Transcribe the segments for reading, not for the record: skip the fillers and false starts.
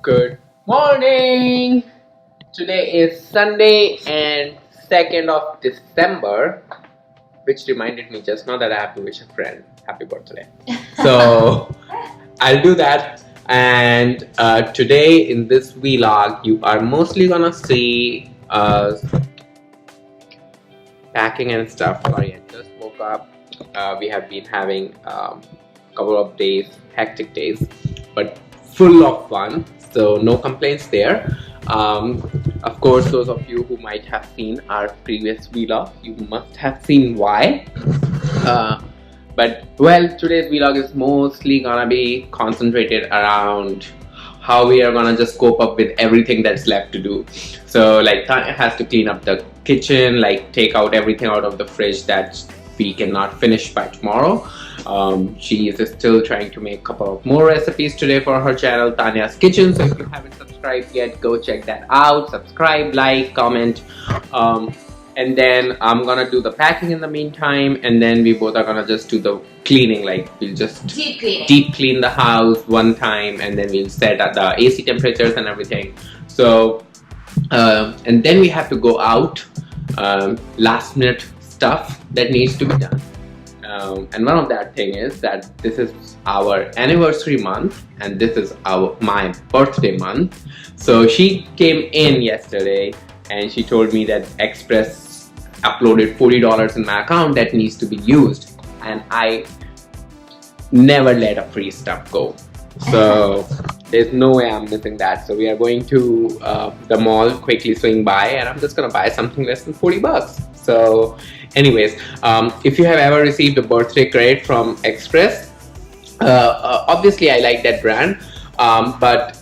Good morning! Today is Sunday and 2nd of December, which reminded me just now that I have to wish a friend happy birthday. So I'll do that. And today in this vlog, you are mostly gonna see us packing and stuff. Sorry, I just woke up. We have been having a couple of days, hectic days, but full of fun. So no complaints there. Of course, those of you who might have seen our previous vlog, you must have seen why. But well, today's vlog is mostly gonna be concentrated around how we are gonna just cope up with everything that's left to do. So like Tanya has to clean up the kitchen, like take out everything out of the fridge that we cannot finish by tomorrow. She is still trying to make a couple of more recipes today for her channel, Tanya's Kitchen. So if you haven't subscribed yet, go check that out. Subscribe, like, comment. And then I'm gonna do the packing in the meantime, and then we both are gonna just do the cleaning. Like we'll just deep clean the house one time, and then we'll set at the AC temperatures and everything. So and then we have to go out. Last minute stuff that needs to be done. And one of that thing is that this is our anniversary month, and this is my birthday month. So she came in yesterday and she told me that Express uploaded $40 in my account that needs to be used, and I never let a free stuff go. So there's no way I'm missing that. So we are going to the mall, quickly swing by, and I'm just gonna buy something less than 40 bucks. So anyways, if you have ever received a birthday credit from Express, obviously I like that brand, but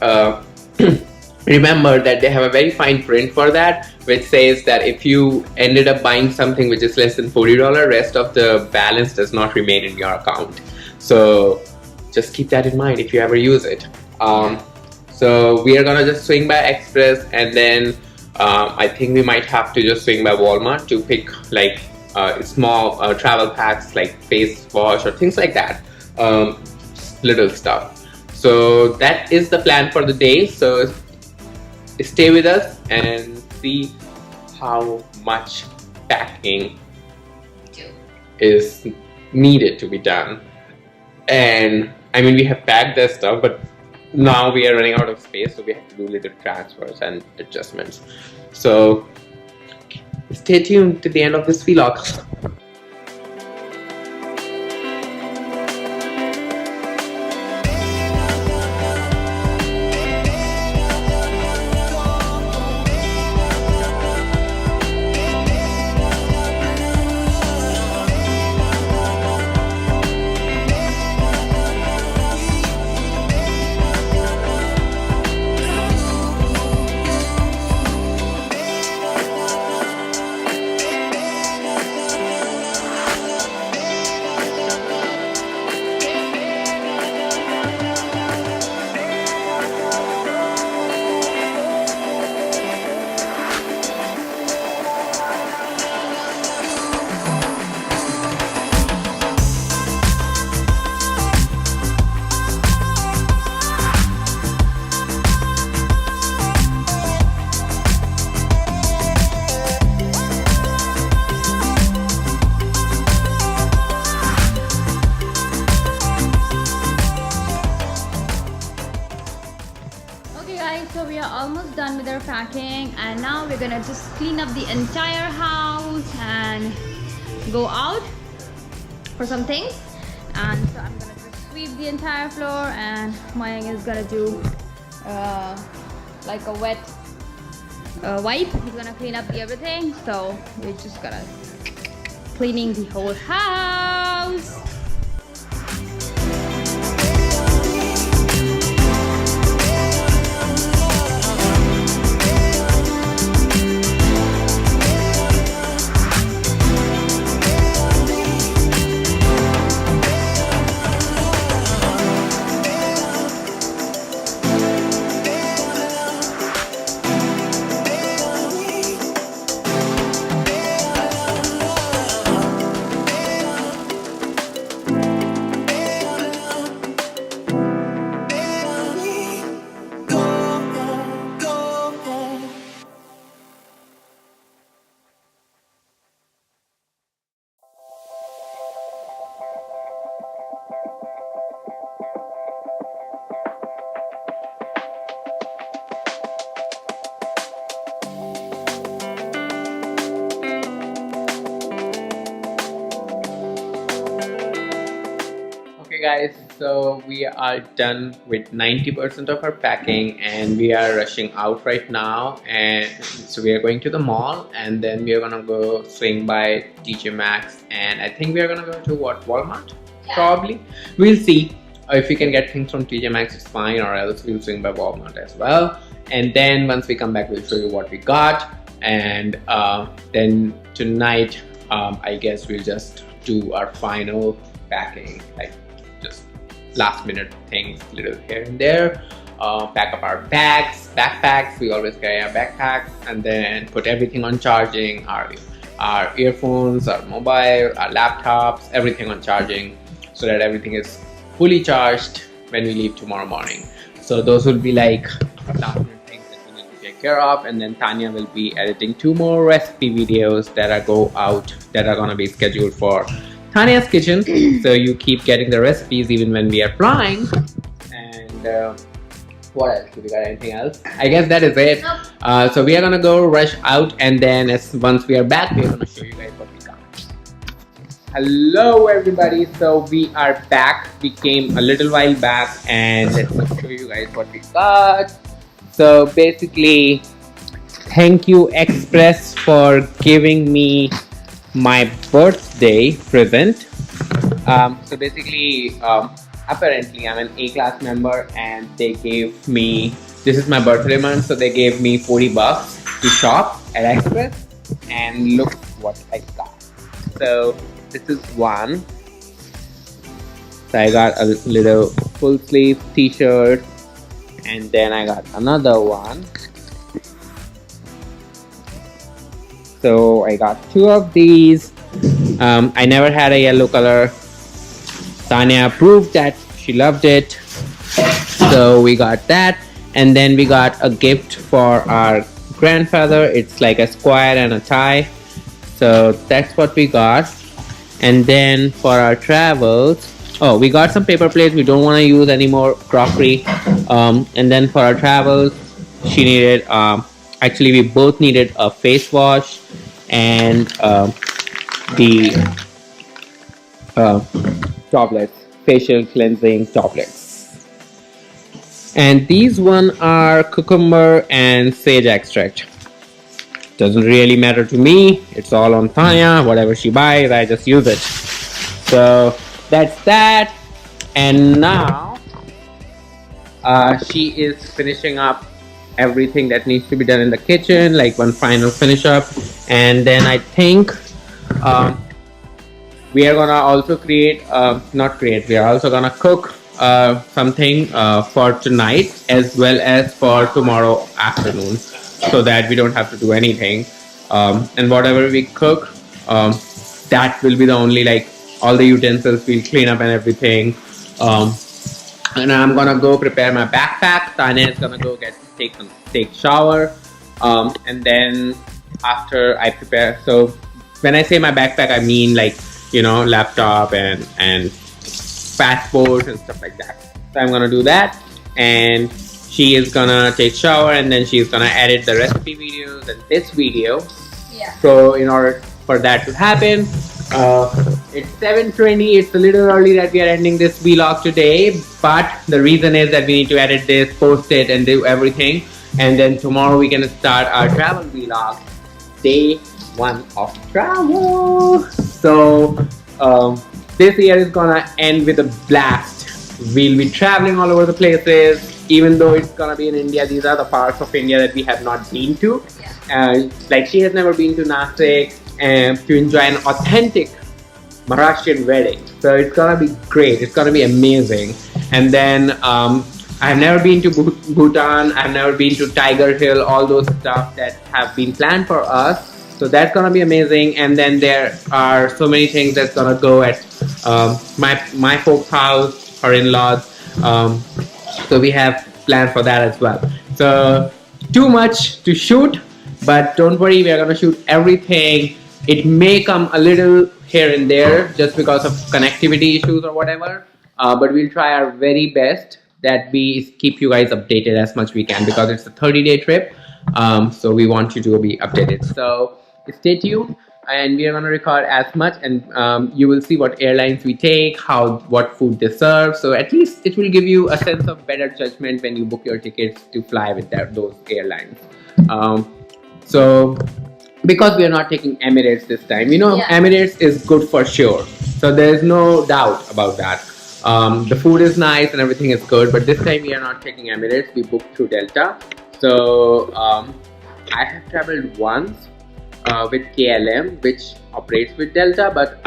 remember that they have a very fine print for that, which says that if you ended up buying something which is less than $40, rest of the balance does not remain in your account. So just keep that in mind if you ever use it. So we are gonna just swing by Express, and then I think we might have to just swing by Walmart to pick like small travel packs like face wash or things like that, little stuff. So that is the plan for the day. So stay with us and see how much packing is needed to be done. And I mean, we have packed this stuff, but now we are running out of space, so we have to do little transfers and adjustments. So stay tuned to the end of this vlog. So we are almost done with our packing, and now we're gonna just clean up the entire house and go out for some things. And so I'm gonna just sweep the entire floor, and Mayang is gonna do like a wet wipe. He's gonna clean up everything. So we're just gonna cleaning the whole house. guys, so we are done with 90% of our packing and we are rushing out right now, and so we are going to the mall and then we are gonna go swing by TJ Maxx, and I think we are gonna go to what, Walmart? Yeah. Probably. We'll see. If we can get things from TJ Maxx, it's fine, or else we'll swing by Walmart as well. And then once we come back, we'll show you what we got. And then tonight, I guess we'll just do our final packing, like just last minute things, little here and there. Pack up our bags, backpacks. We always carry our backpacks, and then put everything on charging. Our earphones, our mobile, our laptops, everything on charging, so that everything is fully charged when we leave tomorrow morning. So those will be like last minute things that we need to take care of, and then Tanya will be editing 2 more recipe videos that are gonna be scheduled for Tanya's kitchen. So you keep getting the recipes even when we are flying. And what else? Do we got anything else? I guess that is it. Nope. So we are gonna go rush out, and then once we are back, we are gonna show you guys what we got. Hello everybody, so we are back. We came a little while back, and let's show you guys what we got. So basically, thank you Express for giving me my birthday present. So basically, apparently I'm an A-class member, and they gave me, this is my birthday month, so they gave me $40 to shop at Express, and look what I got. So this is one. So I got a little full sleeve t-shirt, and then I got another one. So I got 2 of these. I never had a yellow color. Tanya approved that, she loved it, so we got that. And then we got a gift for our grandfather. It's like a square and a tie, so that's what we got. And then for our travels, oh, we got some paper plates. We don't want to use any more crockery. And then for our travels, she needed, actually we both needed a face wash and the tablets, facial cleansing tablets. And these one are cucumber and sage extract. Doesn't really matter to me, it's all on Tanya. Whatever she buys, I just use it. So that's that. And now she is finishing up everything that needs to be done in the kitchen, like one final finish up. And then I think we are gonna also we are also gonna cook something for tonight as well as for tomorrow afternoon, so that we don't have to do anything. And whatever we cook, that will be the only, like, all the utensils we'll clean up and everything. And I'm gonna go prepare my backpack. Tanya is gonna go take shower, and then after I prepare, so when I say my backpack, I mean, like, you know, laptop and passport and stuff like that. So I'm gonna do that, and she is gonna take shower, and then she's gonna edit the recipe videos and this video. Yeah. So in order for that to happen, it's 7:20. It's a little early that we are ending this vlog today, but the reason is that we need to edit this, post it, and do everything. And then tomorrow we can start our travel vlog, day 1 of travel. So this year is gonna end with a blast. We'll be traveling all over the places. Even though it's gonna be in India, these are the parts of India that we have not been to. Yeah. Like, she has never been to Nashik, and to enjoy an authentic Maharashtrian wedding. So it's gonna be great. It's gonna be amazing. And then I've never been to Bhutan. I've never been to Tiger Hill. All those stuff that have been planned for us. So that's gonna be amazing. And then there are so many things that's gonna go at my folks' house, her in-laws. So we have plans for that as well. So too much to shoot, but don't worry, we are gonna shoot everything. It may come a little here and there just because of connectivity issues or whatever, but we'll try our very best that we keep you guys updated as much we can, because it's a 30-day trip. So we want you to be updated. So stay tuned. and we are going to record as much, and you will see what airlines we take, what food they serve. So at least it will give you a sense of better judgment when you book your tickets to fly with those airlines. So because we are not taking Emirates this time, Emirates is good for sure, so there's no doubt about that. The food is nice and everything is good, but this time we are not taking Emirates. We booked through Delta. So I have traveled once with KLM, which operates with Delta, but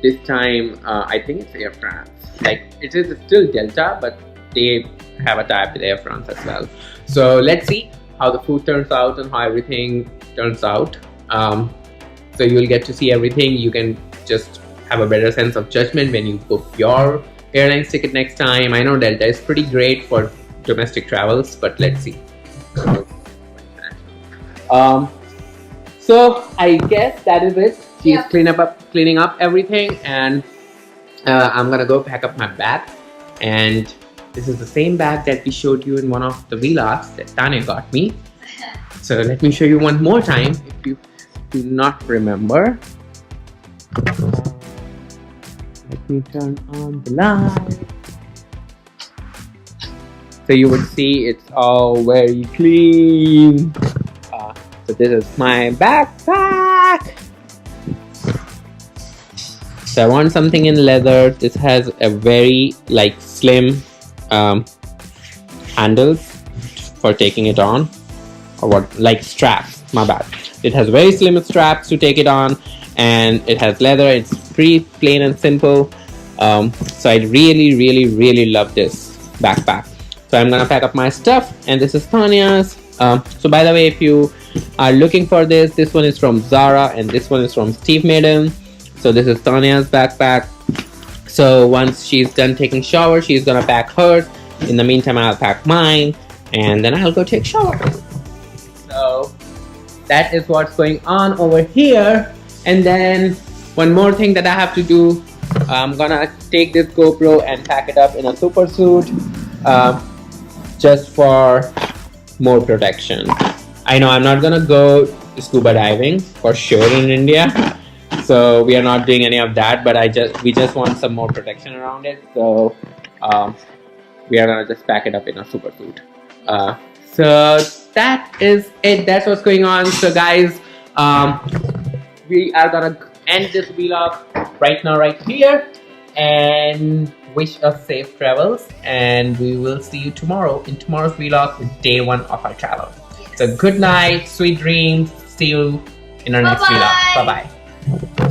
this time I think it's Air France. Like, it is still Delta, but they have a tie-up with Air France as well. So let's see how the food turns out and how everything turns out. So you'll get to see everything. You can just have a better sense of judgment when you book your airlines ticket next time. I know Delta is pretty great for domestic travels, but let's see. So I guess that is it. She's cleaning up everything, and I'm gonna go pack up my bag. And this is the same bag that we showed you in one of the vlogs that Tanya got me. So let me show you one more time if you do not remember. Let me turn on the light. So you would see it's all very clean. So this is my backpack. So I want something in leather. This has a very slim handles for taking it on, or straps. My bad. It has very slim straps to take it on, and it has leather. It's pretty plain and simple. So I really love this backpack. So I'm gonna pack up my stuff, and this is Tanya's. So by the way, if you are looking for this one is from Zara, and this one is from Steve Madden. So this is Tanya's backpack. So once she's done taking shower, she's gonna pack hers. In the meantime, I'll pack mine, and then I'll go take shower. So that is what's going on over here. And then one more thing that I have to do, I'm gonna take this GoPro and pack it up in a super suit, just for more protection. I know I'm not gonna go scuba diving for sure in India, so we are not doing any of that, but we just want some more protection around it. So we are gonna just pack it up in a super suit. So that is it. That's what's going on. So guys, we are gonna end this vlog right now, right here, and wish us safe travels, and we will see you tomorrow in tomorrow's vlog with day 1 of our travel. Yes. So good night, sweet dreams. See you in our next vlog. Bye bye.